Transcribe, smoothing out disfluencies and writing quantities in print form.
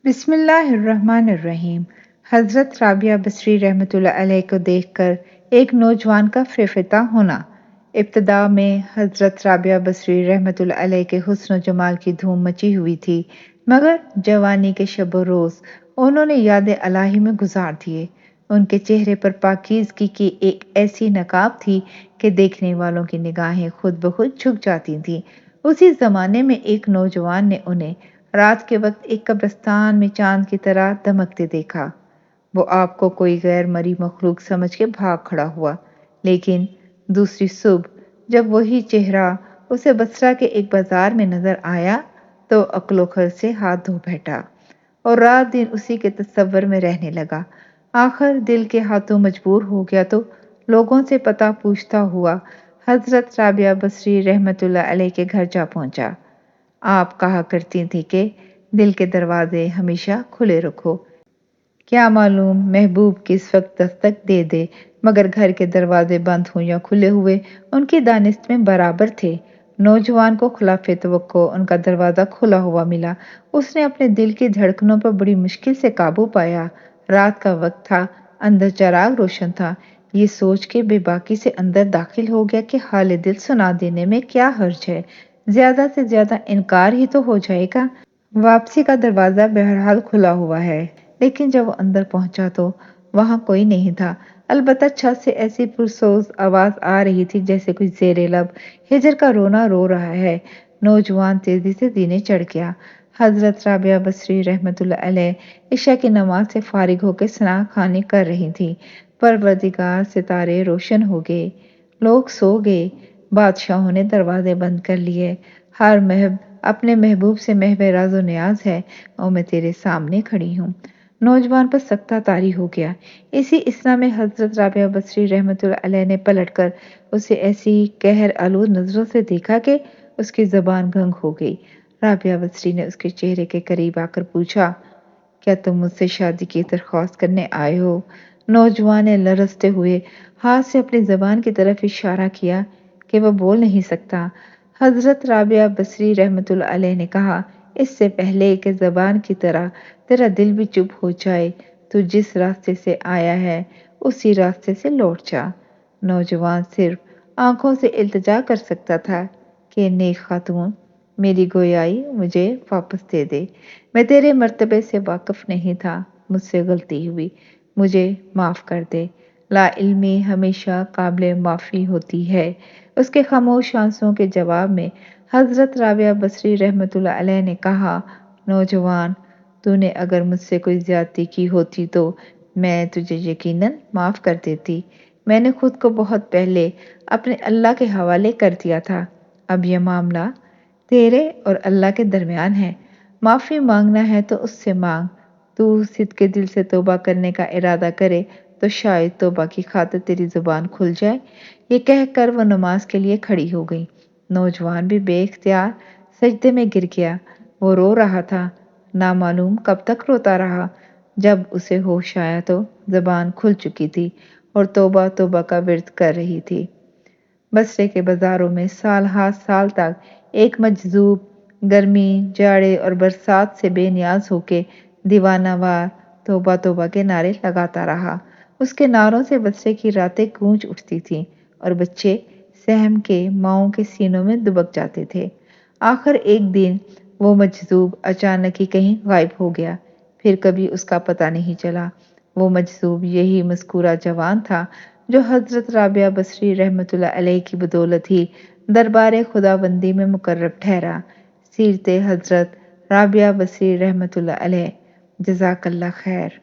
بسم اللہ الرحمن الرحیم۔ حضرت رابعہ بصری رحمۃ اللہ علیہ کو دیکھ کر ایک نوجوان کا فرفتہ ہونا۔ ابتدا میں حضرت رابعہ بصری رحمۃ اللہ علیہ کے حسن و جمال کی دھوم مچی ہوئی تھی، مگر جوانی کے شب و روز انہوں نے یاد الہی میں گزار دیے۔ ان کے چہرے پر پاکیزگی کی ایک ایسی نقاب تھی کہ دیکھنے والوں کی نگاہیں خود بخود جھک جاتی تھیں۔ اسی زمانے میں ایک نوجوان نے انہیں رات کے وقت ایک قبرستان میں چاند کی طرح دمکتے دیکھا۔ وہ آپ کو کوئی غیر مرئی مخلوق سمجھ کے بھاگ کھڑا ہوا، لیکن دوسری صبح جب وہی چہرہ اسے بصرہ کے ایک بازار میں نظر آیا تو عقل و خرد سے ہاتھ دھو بیٹھا اور رات دن اسی کے تصور میں رہنے لگا۔ آخر دل کے ہاتھوں مجبور ہو گیا تو لوگوں سے پتہ پوچھتا ہوا حضرت رابعہ بصری رحمۃ اللہ علیہ کے گھر جا پہنچا۔ آپ کہا کرتی تھی کہ دل کے دروازے ہمیشہ کھلے رکھو، کیا معلوم محبوب کس وقت دستک دے دے، مگر گھر کے دروازے بند ہوں یا کھلے ہوئے ان کی دانست میں برابر تھے۔ نوجوان کو خلاف توقع ان کا دروازہ کھلا ہوا ملا۔ اس نے اپنے دل کی دھڑکنوں پر بڑی مشکل سے قابو پایا۔ رات کا وقت تھا، اندر چراغ روشن تھا۔ یہ سوچ کے بے باکی سے اندر داخل ہو گیا کہ حال دل سنا دینے میں کیا حرج ہے، زیادہ سے زیادہ انکار ہی تو ہو جائے گا۔ واپسی کا دروازہ بہرحال کھلا ہوا ہے، لیکن جب وہ اندر پہنچا تو وہاں کوئی نہیں تھا، البتہ چھت سے ایسی پرسوز آواز آ رہی تھی جیسے کوئی زیر لب ہجر کا رونا رو رہا ہے۔ نوجوان تیزی سے زینے چڑھ گیا۔ حضرت رابعہ بصری رحمۃ اللہ علیہ عشاء کی نماز سے فارغ ہو کے ثنا خوانی کر رہی تھی۔ پروردگار ستارے روشن ہو گئے، لوگ سو گئے، بادشاہوں نے دروازے بند کر لیے۔ ہر محب اپنے محبوب سے محو راز و نیاز ہے اور میں تیرے سامنے کھڑی ہوں۔ نوجوان پر سکتہ طاری ہو گیا۔ اسی اثنا میں حضرت رابعہ بصری رحمۃ اللہ علیہ نے پلٹ کر اسے ایسی قہر آلود نظروں سے دیکھا کہ اس کی زبان گنگ ہو گئی۔ رابعہ بصری نے اس کے چہرے کے قریب آ کر پوچھا، کیا تم مجھ سے شادی کی درخواست کرنے آئے ہو؟ نوجوان نے لرزتے ہوئے ہاتھ سے اپنی زبان کی طرف اشارہ کیا کہ وہ بول نہیں سکتا۔ حضرت رابعہ بصری رحمۃ اللہ علیہ نے کہا، اس سے پہلے کہ زبان کی طرح تیرا دل بھی چپ ہو جائے تو جس راستے سے آیا ہے اسی راستے سے لوٹ جا۔ نوجوان صرف آنکھوں سے التجا کر سکتا تھا کہ نیک خاتون، میری گویائی مجھے واپس دے دے، میں تیرے مرتبے سے واقف نہیں تھا، مجھ سے غلطی ہوئی، مجھے معاف کر دے۔ لا علمی ہمیشہ قابل معافی ہوتی ہے۔ اس کے خاموش آنسوؤں کے جواب میں حضرت رابعہ بصری رحمۃ اللہ علیہ نے کہا، نوجوان، تو نے اگر مجھ سے کوئی زیادتی کی ہوتی تو میں تجھے یقیناً معاف کر دیتی۔ میں نے خود کو بہت پہلے اپنے اللہ کے حوالے کر دیا تھا۔ اب یہ معاملہ تیرے اور اللہ کے درمیان ہے۔ معافی مانگنا ہے تو اس سے مانگ۔ تو صدقے دل سے توبہ کرنے کا ارادہ کرے تو شاید توبہ کی خاطر تیری زبان کھل جائے۔ یہ کہہ کر وہ نماز کے لیے کھڑی ہو گئی۔ نوجوان بھی بے اختیار سجدے میں گر گیا۔ وہ رو رہا تھا، نامعلوم کب تک روتا رہا۔ جب اسے ہوش آیا تو زبان کھل چکی تھی اور توبہ توبہ کا ورد کر رہی تھی۔ بصرے کے بازاروں میں سال ہر سال تک ایک مجذوب گرمی، جاڑے اور برسات سے بے نیاز ہو کے دیوانہ وار توبہ توبہ کے نعرے لگاتا رہا۔ اس کے نعروں سے بصرے کی راتیں گونج اٹھتی تھیں اور بچے سہم کے ماؤں کے سینوں میں دبک جاتے تھے۔ آخر ایک دن وہ مجذوب اچانک ہی کہیں غائب ہو گیا، پھر کبھی اس کا پتہ نہیں چلا۔ وہ مجذوب یہی مذکورہ جوان تھا جو حضرت رابعہ بصری رحمۃ اللہ علیہ کی بدولت ہی دربار خداوندی میں مقرب ٹھہرا۔ سیرت حضرت رابعہ بصری رحمۃ اللہ علیہ۔ جزاک اللہ خیر۔